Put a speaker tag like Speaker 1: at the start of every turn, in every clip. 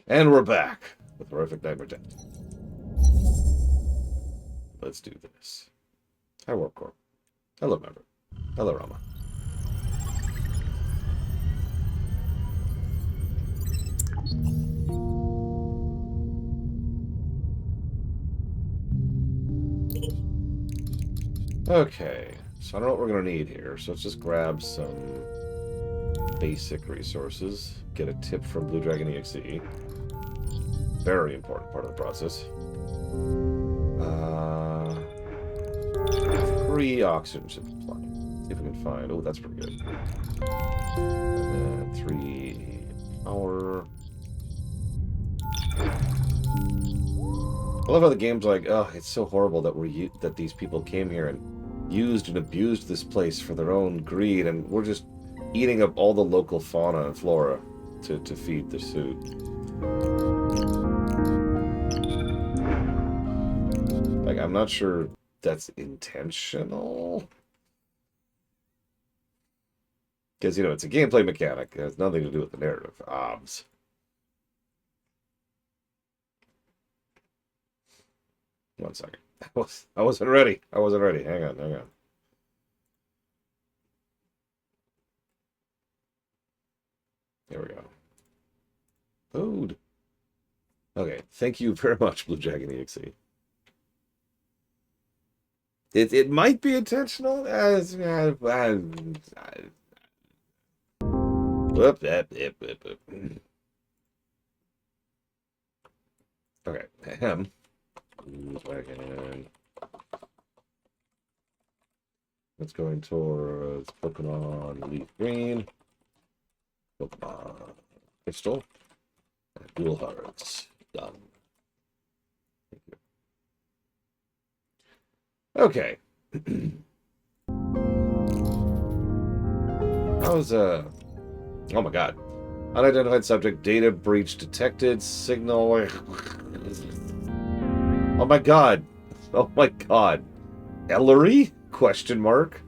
Speaker 1: And we're back with Horrific Nightmare 10. Let's do this. Hi, Warp Corp. Hello, member. Hello, Rama. Okay, so I don't know what we're going to need here, so let's just grab some basic resources. Get a tip from Blue Dragon EXE. Very important part of the process. 3 oxygen supply. See if we can find... Oh, that's pretty good. And then 3 power. I love how the game's like, oh, it's so horrible that that these people came here and used and abused this place for their own greed, and we're just eating up all the local fauna and flora to feed the suit. Like, I'm not sure that's intentional. Because, you know, it's a gameplay mechanic. It has nothing to do with the narrative. Obs. One second. I wasn't ready. I wasn't ready. Hang on, hang on. There we go. Food. Okay, thank you very much, Blue Dragon EXE. It might be intentional. Okay, ahem. Let's go towards Pokemon Leaf Green, Pokemon Crystal, and Dual Hearts. Done. Thank you. Okay. How's oh my god. Unidentified subject, data breach detected, signal. Oh my god. Oh my god. Ellery? Question mark.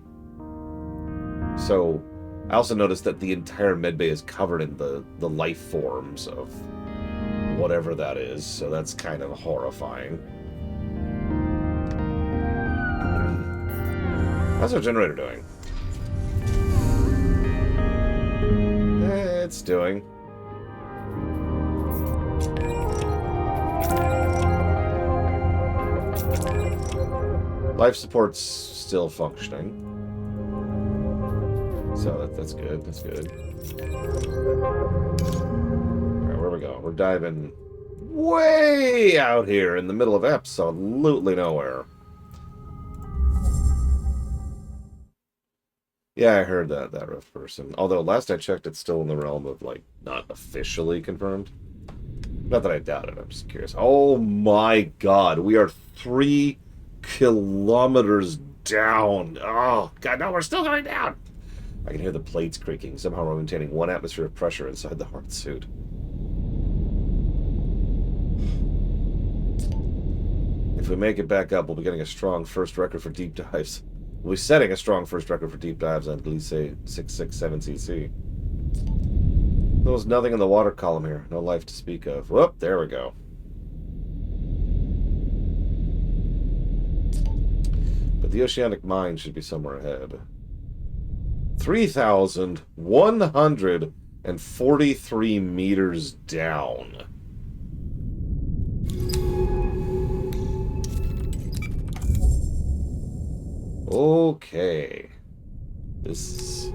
Speaker 1: So, I also noticed that the entire medbay is covered in the life forms of whatever that is, so that's kind of horrifying. How's our generator doing? It's doing. Life support's still functioning. So that's good. That's good. Alright, where we go? We're diving way out here in the middle of absolutely nowhere. Yeah, I heard that Rift person. Although last I checked, it's still in the realm of, like, not officially confirmed. Not that I doubt it, I'm just curious. Oh my god, we are 3 kilometers down. Oh god, no, we're still going down. I can hear the plates creaking. Somehow we're maintaining 1 atmosphere of pressure inside the hard suit. If we make it back up, we'll be getting a strong first record for deep dives. We'll be setting a strong first record for deep dives on Gliese 667cc. There was nothing in the water column here. No life to speak of. Whoop, there we go. But the oceanic mine should be somewhere ahead. 3,143 meters down. Okay. This...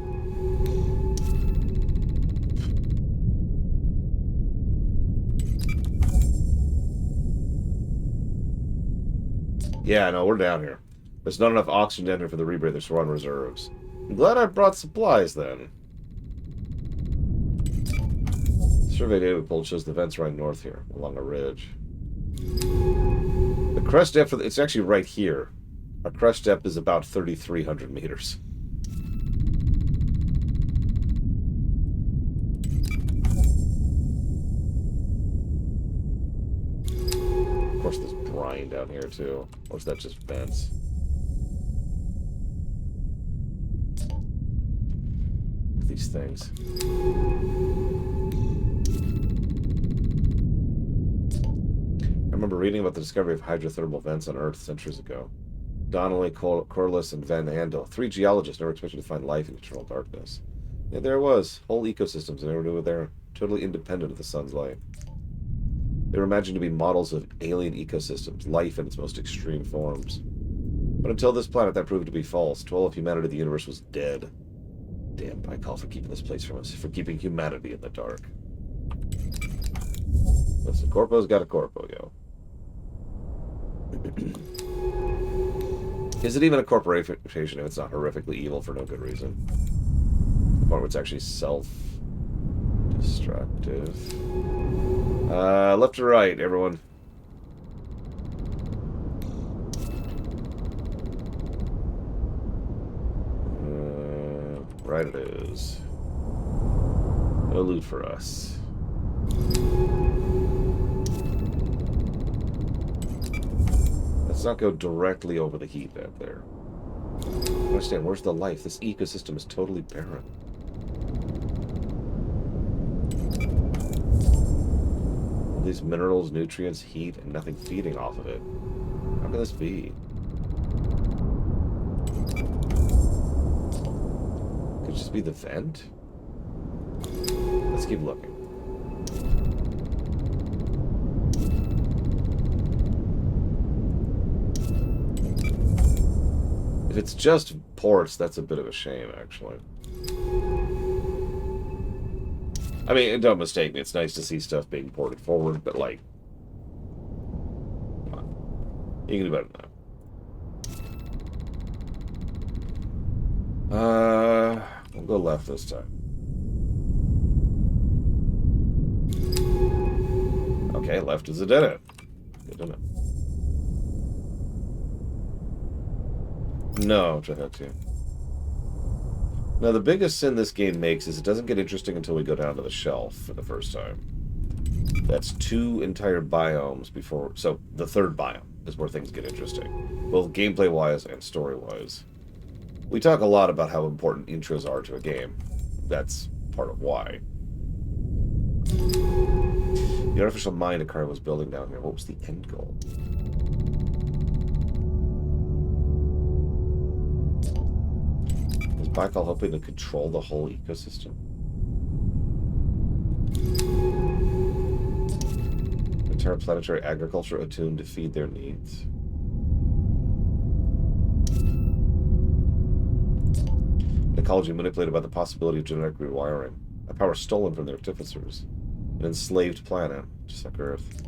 Speaker 1: Yeah, no, we're down here. There's not enough oxygen to enter for the rebreathers to run reserves. I'm glad I brought supplies, then. Survey data we pulled shows the vents right north here, along a ridge. The crest depth, it's actually right here. Our crest depth is about 3,300 meters. Of course, there's brine down here, too. Or is that just vents? These things. remember reading about the discovery of hydrothermal vents on Earth centuries ago. Donnelly, Corliss, and Van Andel, 3 geologists, never expected to find life in eternal darkness. Yeah, there it was. Whole ecosystems, and they were there, totally independent of the sun's light. They were imagined to be models of alien ecosystems, life in its most extreme forms. But until this planet, that proved to be false. To all of humanity, the universe was dead. Damn Baikal for keeping this place from us, for keeping humanity in the dark. Listen, Corpo's got a Corpo, yo. Is it even a corporation if it's not horrifically evil for no good reason? The part where it's actually self-destructive. Left or right, everyone? Right it is. No loot for us. Let's not go directly over the heat out there. I don't understand, where's the life? This ecosystem is totally barren. All these minerals, nutrients, heat, and nothing feeding off of it. How can this be? Could it just be the vent? Let's keep looking. If it's just ports, that's a bit of a shame, actually. I mean, don't mistake me, it's nice to see stuff being ported forward, but, like, come on. You can do better than that. We'll go left this time. Okay, left is a dead end. Good to know. No, which I had to. Now, the biggest sin this game makes is it doesn't get interesting until we go down to the shelf for the first time. That's 2 entire biomes before... So, the third biome is where things get interesting. Both gameplay-wise and story-wise. We talk a lot about how important intros are to a game. That's part of why. The artificial mind Akari was building down here. What was the end goal? Was Baikal hoping to control the whole ecosystem? Interplanetary agriculture attuned to feed their needs. An ecology manipulated by the possibility of genetic rewiring. A power stolen from their artificers. An enslaved planet, just like Earth.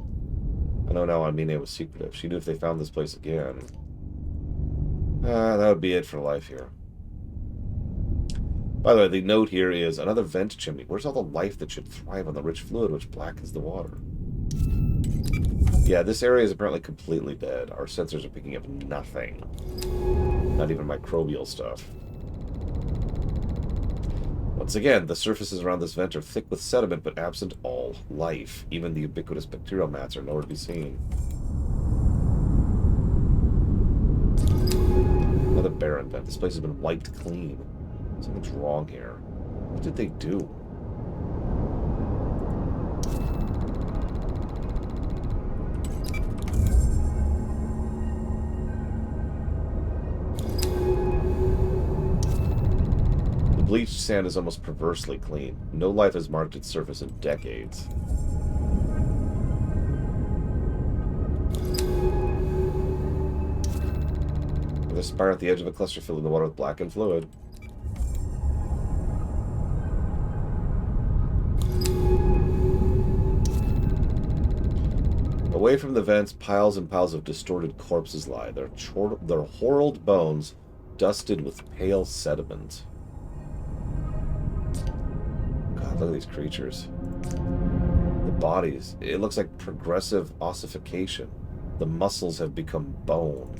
Speaker 1: I know now Amine was secretive. She knew if they found this place again... that would be it for life here. By the way, the note here is another vent chimney. Where's all the life that should thrive on the rich fluid which blackens the water? Yeah, this area is apparently completely dead. Our sensors are picking up nothing. Not even microbial stuff. Once again, the surfaces around this vent are thick with sediment, but absent all life. Even the ubiquitous bacterial mats are nowhere to be seen. Another barren vent. This place has been wiped clean. Something's wrong here. What did they do? The bleached sand is almost perversely clean. No life has marked its surface in decades. There's a spire at the edge of a cluster filling the water with blackened fluid. Away from the vents, piles and piles of distorted corpses lie. Their horrid bones dusted with pale sediment. God, look at these creatures. The bodies. It looks like progressive ossification. The muscles have become bone.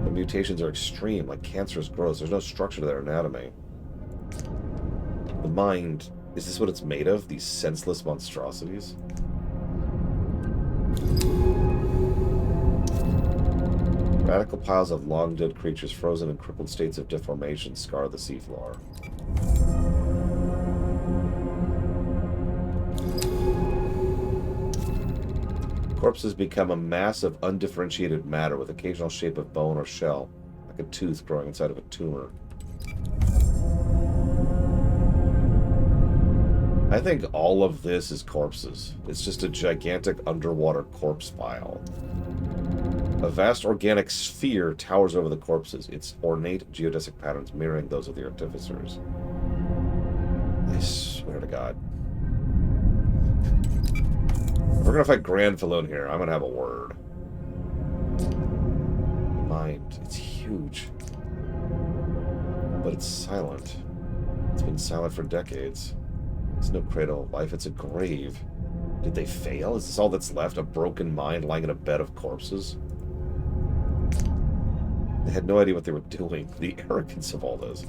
Speaker 1: The mutations are extreme, like cancerous growths. There's no structure to their anatomy. The mind, is this what it's made of? These senseless monstrosities? Radical piles of long-dead creatures frozen in crippled states of deformation scar the seafloor. Corpses become a mass of undifferentiated matter with occasional shape of bone or shell, like a tooth growing inside of a tumor. I think all of this is corpses. It's just a gigantic underwater corpse pile. A vast organic sphere towers over the corpses, its ornate geodesic patterns mirroring those of the artificers. I swear to God. If we're gonna fight Granfaloon here, I'm gonna have a word. Mind, it's huge. But it's silent. It's been silent for decades. It's no cradle of life, it's a grave. Did they fail? Is this all that's left? A broken mind lying in a bed of corpses? They had no idea what they were doing. The arrogance of all this.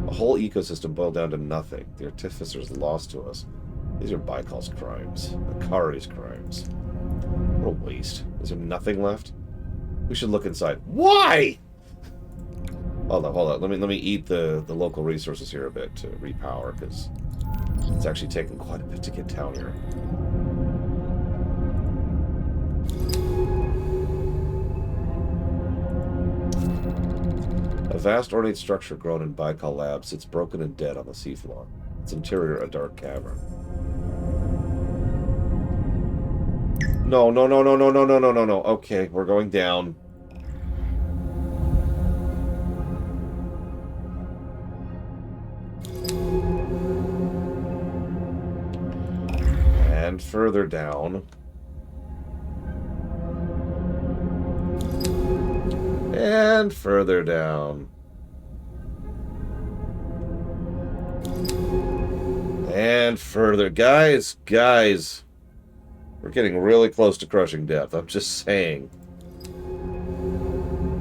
Speaker 1: A whole ecosystem boiled down to nothing. The artificers lost to us. These are Baikal's crimes. Akari's crimes. What a waste. Is there nothing left? We should look inside. Why? Hold on. Let me eat the local resources here a bit to repower, because it's actually taken quite a bit to get down here. A vast ornate structure grown in Baikal Labs sits broken and dead on the seafloor. Its interior a dark cavern. No. Okay, we're going down. And further down. And further down. And further. Guys. We're getting really close to crushing depth. I'm just saying.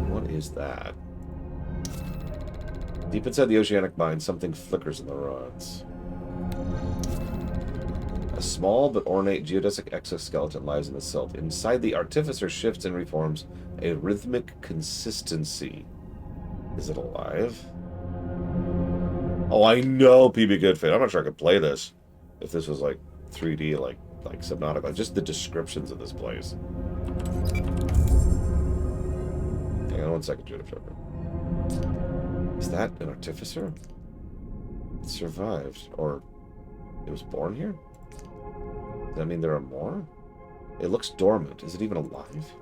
Speaker 1: What is that? Deep inside the oceanic mine, something flickers in the ruins. A small but ornate geodesic exoskeleton lies in the silt. Inside, the artificer shifts and reforms a rhythmic consistency. Is it alive? Oh, I know PB Goodfit. I'm not sure I could play this if this was like 3D, like Subnautica. Just the descriptions of this place. Hang on 1 second, Judith. Is that an artificer? It survived, or it was born here? Does that mean there are more? It looks dormant. Is it even alive?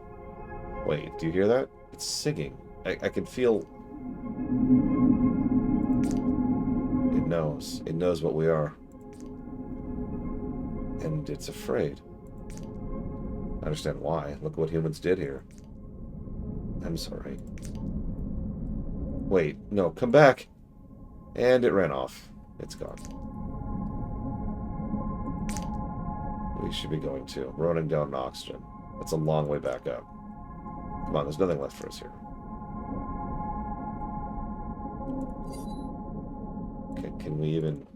Speaker 1: Wait, do you hear that? It's singing. I can feel... It knows. It knows what we are. And it's afraid. I understand why. Look what humans did here. I'm sorry. Wait, no, come back! And it ran off. It's gone. We should be going to. We're running down on oxygen. That's a long way back up. Come on, there's nothing left for us here. Okay, can we even...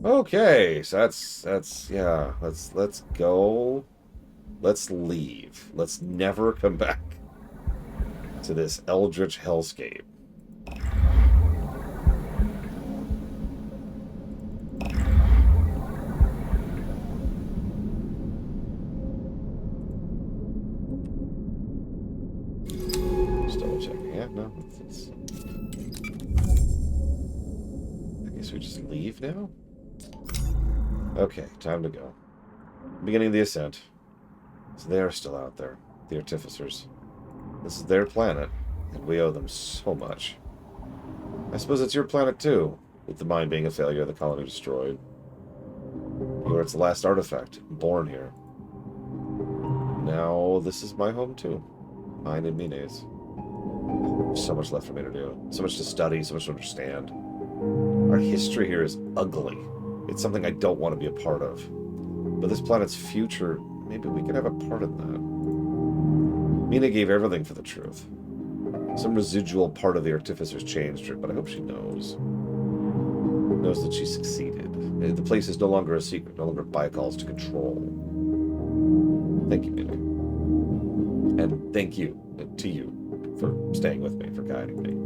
Speaker 1: Okay, so that's yeah, let's go. Let's leave. Let's never come back to this eldritch hellscape. Just double checking. Yeah, no. I guess we just leave now? Okay, time to go. Beginning the ascent. So they are still out there, the artificers. This is their planet, and we owe them so much. I suppose it's your planet too, with the mine being a failure, the colony destroyed. You were its last artifact, born here. Now this is my home too. Mine and Mine's. So much left for me to do. So much to study, so much to understand. Our history here is ugly. It's something I don't want to be a part of. But this planet's future, maybe we can have a part in that. Mina gave everything for the truth. Some residual part of the artificers changed her, but I hope she knows. Knows that she succeeded. The place is no longer a secret, no longer Baikal's to control. Thank you, Mina. And thank you to you for staying with me, for guiding me.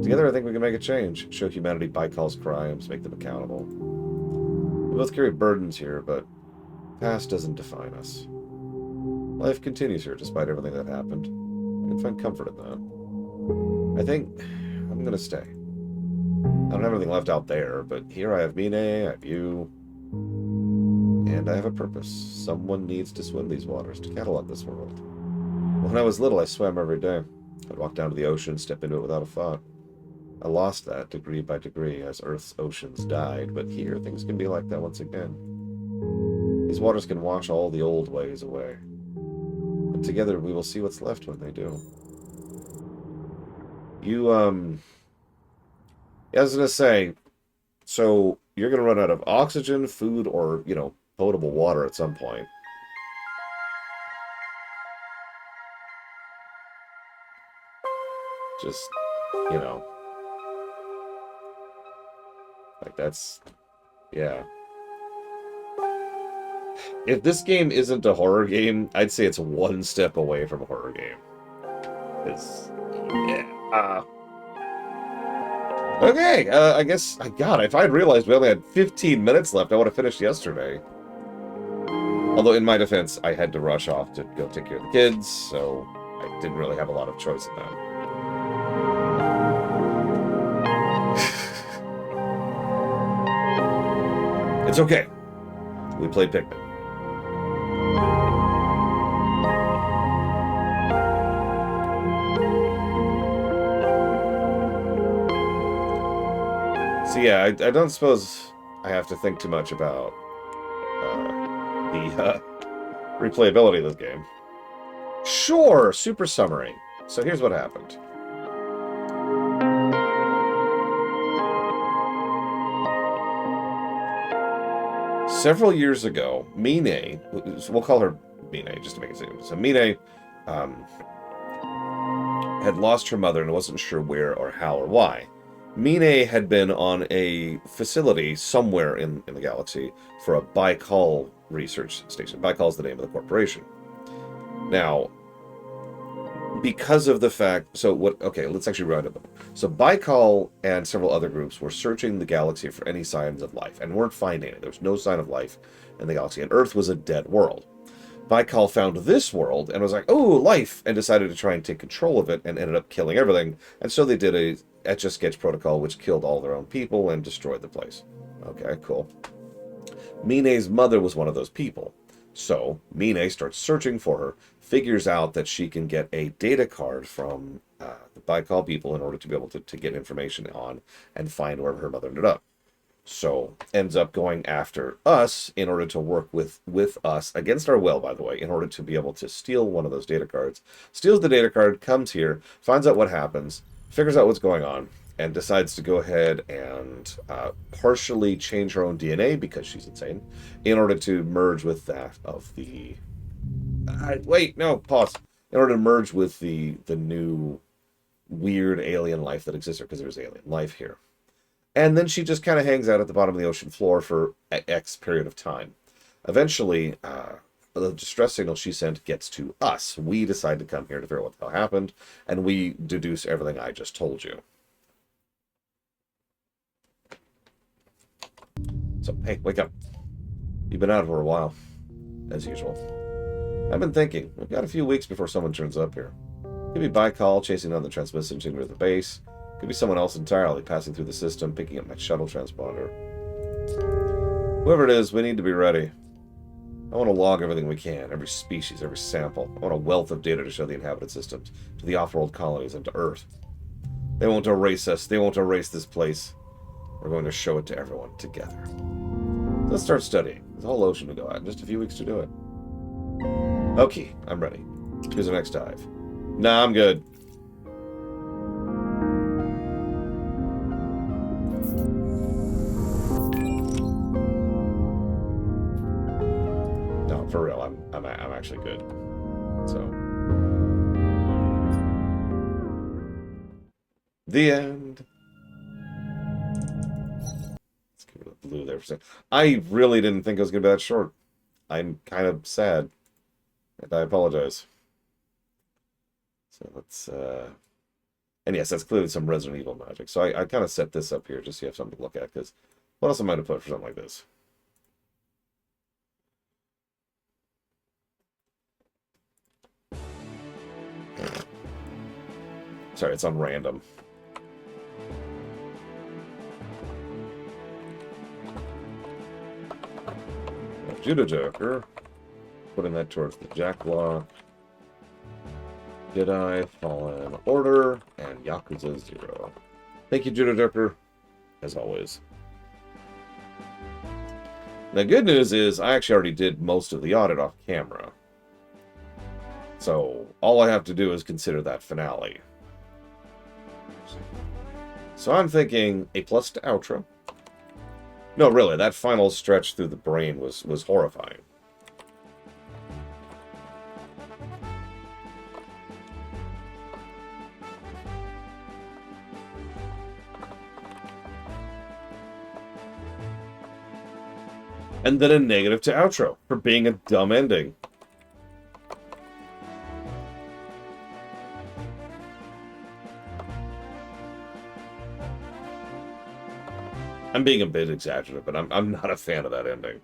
Speaker 1: Together, I think we can make a change. Show humanity Baikal's crimes, make them accountable. We both carry burdens here, but past doesn't define us. Life continues here despite everything that happened. I can find comfort in that. I think I'm gonna stay. I don't have anything left out there, but here I have Mine, I have you, and I have a purpose. Someone needs to swim these waters to catalog this world. When I was little, I swam every day. I'd walk down to the ocean, step into it without a thought. I lost that degree by degree as Earth's oceans died, but here things can be like that once again. These waters can wash all the old ways away. And together we will see what's left when they do. You, I was gonna say, so you're gonna run out of oxygen, food, or, you know, potable water at some point. Just, you know. Like, that's... yeah. If this game isn't a horror game, I'd say it's one step away from a horror game. It's... yeah. Okay, I guess... God, if I'd realized we only had 15 minutes left, I would have finished yesterday. Although, in my defense, I had to rush off to go take care of the kids, so I didn't really have a lot of choice in that. It's okay. We played Pikmin. So yeah, I don't suppose I have to think too much about the replayability of this game. Sure, super summary. So here's what happened. Several years ago, Mine, we'll call her Mine just to make it simple. So Mine had lost her mother and wasn't sure where or how or why. Mine had been on a facility somewhere in the galaxy for a Baikal research station. Baikal is the name of the corporation. Now, because of the fact... so what... okay, let's actually round it up. So Baikal and several other groups were searching the galaxy for any signs of life and weren't finding it. There was no sign of life in the galaxy, and Earth was a dead world. Baikal found this world and was like, oh, life, and decided to try and take control of it and ended up killing everything. And so they did a Etch-a-Sketch protocol which killed all their own people and destroyed the place. Okay, cool. Mine's mother was one of those people. So Mine starts searching for her, figures out that she can get a data card from the Baikal people in order to be able to get information on and find where her mother ended up. So ends up going after us in order to work with us, against our will, by the way, in order to be able to steal one of those data cards. Steals the data card, comes here, finds out what happens, figures out what's going on, and decides to go ahead and partially change her own DNA, because she's insane, in order to merge with that of the... wait, no, pause. In order to merge with the new weird alien life that exists here, because there's alien life here. And then she just kind of hangs out at the bottom of the ocean floor for X period of time. Eventually, the distress signal she sent gets to us. We decide to come here to figure out what the hell happened, and we deduce everything I just told you. So, hey, wake up. You've been out for a while, as usual. I've been thinking, we've got a few weeks before someone turns up here. Could be Baikal chasing down the transmission signal to the base. Could be someone else entirely passing through the system, picking up my shuttle transponder. Whoever it is, we need to be ready. I want to log everything we can, every species, every sample. I want a wealth of data to show the inhabited systems, to the off-world colonies, and to Earth. They won't erase us. They won't erase this place. We're going to show it to everyone together. Let's start studying. There's a whole ocean to go at, and just a few weeks to do it. Okay, I'm ready. Here's the next dive. Nah, I'm good. No, for real, I'm actually good. So, the end. Let's give it a blue there for a second. I really didn't think it was gonna be that short. I'm kind of sad, and I apologize. So let's And yes, that's clearly some Resident Evil magic. So I kind of set this up here just so you have something to look at, because what else I might have put for something like this? Sorry, it's on random. Judo Joker. Putting that towards the Jack block. Jedi, Fallen Order, and Yakuza 0. Thank you, Judo Joker, as always. The good news is I actually already did most of the audit off camera. So all I have to do is consider that finale. So I'm thinking A+ to outro. No, really, that final stretch through the brain was horrifying. And then a negative to outro for being a dumb ending. I'm being a bit exaggerative, but I'm not a fan of that ending.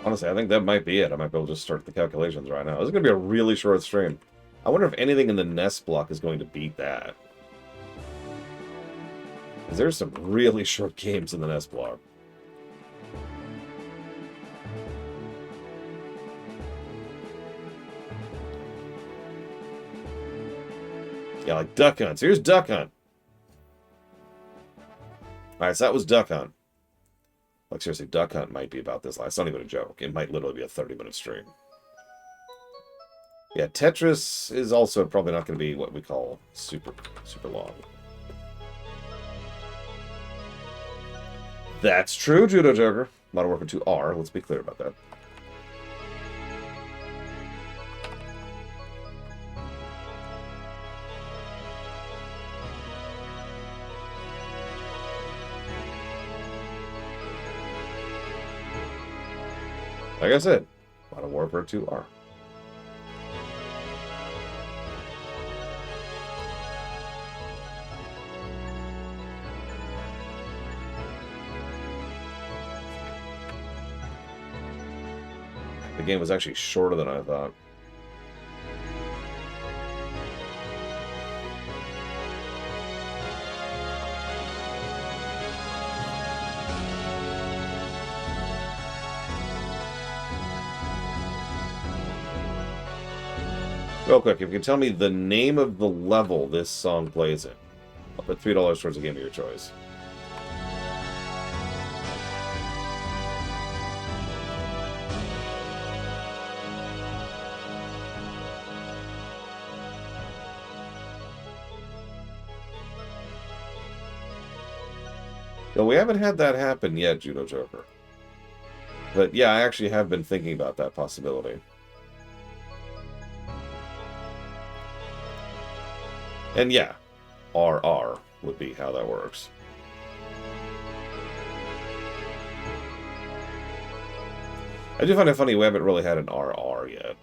Speaker 1: Honestly, I think that might be it. I might be able to just start the calculations right now. This is going to be a really short stream. I wonder if anything in the Nest block is going to beat that. Because there's some really short games in the Nest block. Yeah, like Duck Hunt. So here's Duck Hunt. Alright, so that was Duck Hunt. Like, seriously, Duck Hunt might be about this. It's not even a joke. It might literally be a 30-minute stream. Yeah, Tetris is also probably not going to be what we call super long. That's true, Judo Joker. A lot of work into R. Let's be clear about that. Like I said, a lot of Warfare 2R. The game was actually shorter than I thought. Real quick, if you can tell me the name of the level this song plays in, I'll put $3 towards a game of your choice. No, we haven't had that happen yet, Judo Joker. But yeah, I actually have been thinking about that possibility. And yeah, RR would be how that works. I do find it funny we haven't really had an RR yet.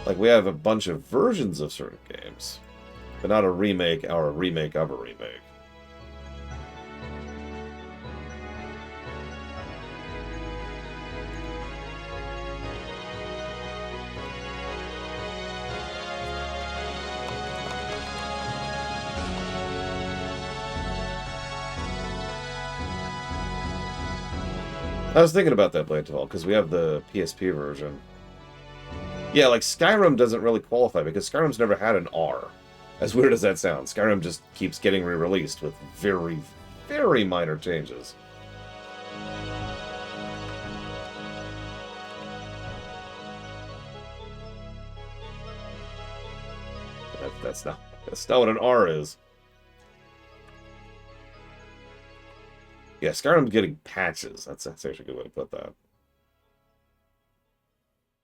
Speaker 1: Like, we have a bunch of versions of certain games, but not a remake or a remake of a remake. I was thinking about that, Blanteval, because we have the PSP version. Yeah, like Skyrim doesn't really qualify because Skyrim's never had an R. As weird as that sounds, Skyrim just keeps getting re-released with very, very minor changes. That's not what an R is. Yeah, Skyrim's getting patches. That's actually a good way to put that.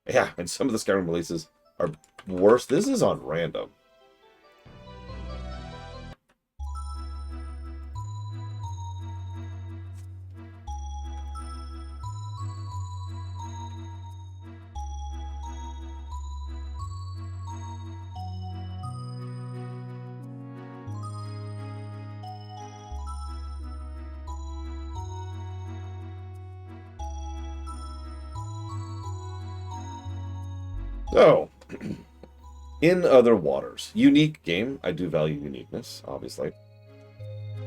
Speaker 1: Yeah, and some of the Skyrim releases are worse. This is on random. So, In Other Waters. Unique game. I do value uniqueness, obviously.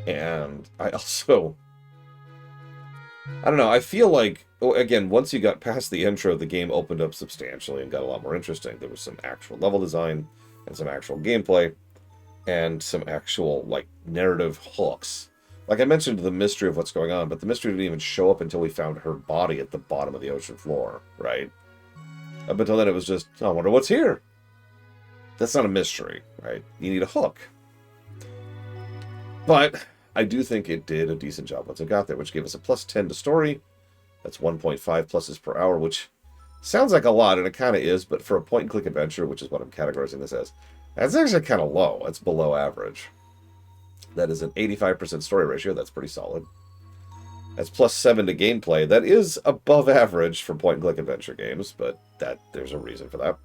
Speaker 1: And I also... I don't know, I feel like, again, once you got past the intro, the game opened up substantially and got a lot more interesting. There was some actual level design, and some actual gameplay, and some actual, like, narrative hooks. Like I mentioned the mystery of what's going on, but the mystery didn't even show up until we found her body at the bottom of the ocean floor, right? Up until then, it was just, oh, I wonder what's here. That's not a mystery, right? You need a hook. But I do think it did a decent job once it got there, which gave us a plus 10 to story. That's 1.5 pluses per hour, which sounds like a lot, and it kind of is, but for a point-and-click adventure, which is what I'm categorizing this as, that's actually kind of low. That's below average. That is an 85% story ratio. That's pretty solid. That's plus 7 to gameplay. That is above average for point-and-click adventure games, but there's a reason for that.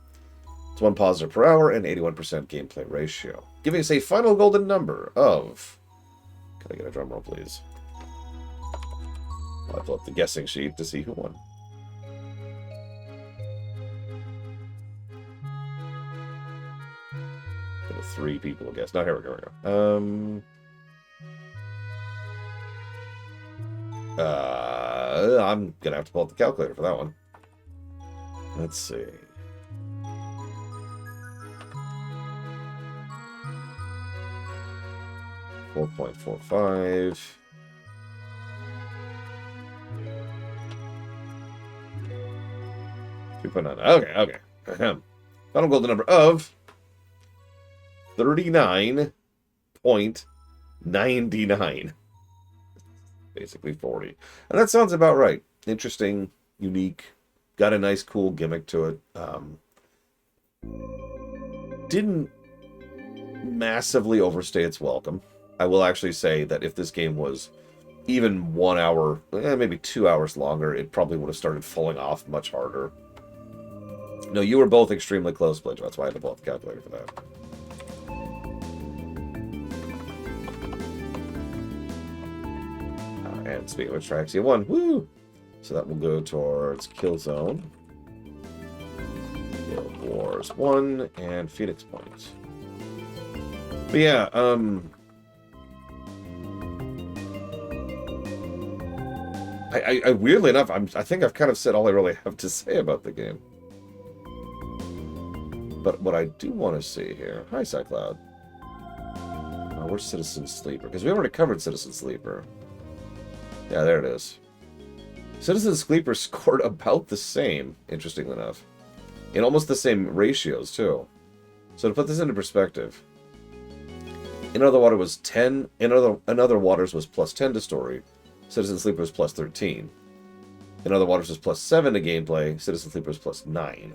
Speaker 1: It's 1 positive per hour and 81% gameplay ratio, giving us a final golden number of... Can I get a drum roll, please? I'll pull up the guessing sheet to see who won. The 3 people will guess. No, here we go. I'm gonna have to pull up the calculator for that one. Let's see. $4.45. Okay. Final golden number of 39.99. Basically 40. And that sounds about right. Interesting, unique, got a nice cool gimmick to it. Didn't massively overstay its welcome. I will actually say that if this game was even 1 hour, maybe 2 hours longer, it probably would have started falling off much harder. No, you were both extremely close, Bledge. That's why I had to pull out the calculator for that. And speaking of which, Traxia won. Woo! So that will go towards Killzone, Guild Wars 1, and Phoenix Point. But yeah, I weirdly enough, I think I've kind of said all I really have to say about the game. But what I do want to see here... Hi, Cycloud. Where's Citizen Sleeper? Because we already covered Citizen Sleeper. Yeah, there it is. Citizen Sleeper scored about the same, interestingly enough. In almost the same ratios, too. So to put this into perspective... In Other Waters was 10... In Other Waters was plus 10 to story. Citizen Sleeper was plus 13. In Other Waters was plus 7 to gameplay. Citizen Sleeper was plus 9.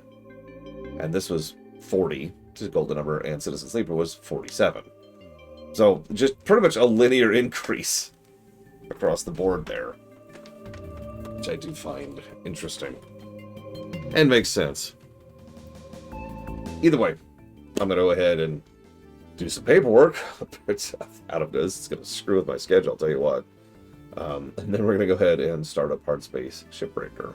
Speaker 1: And this was 40 to golden number, and Citizen Sleeper was 47. So just pretty much a linear increase across the board there, which I do find interesting and makes sense. Either way, I'm going to go ahead and do some paperwork. It's out of this. It's going to screw with my schedule, I'll tell you what. And then we're going to go ahead and start up Hardspace Shipbreaker.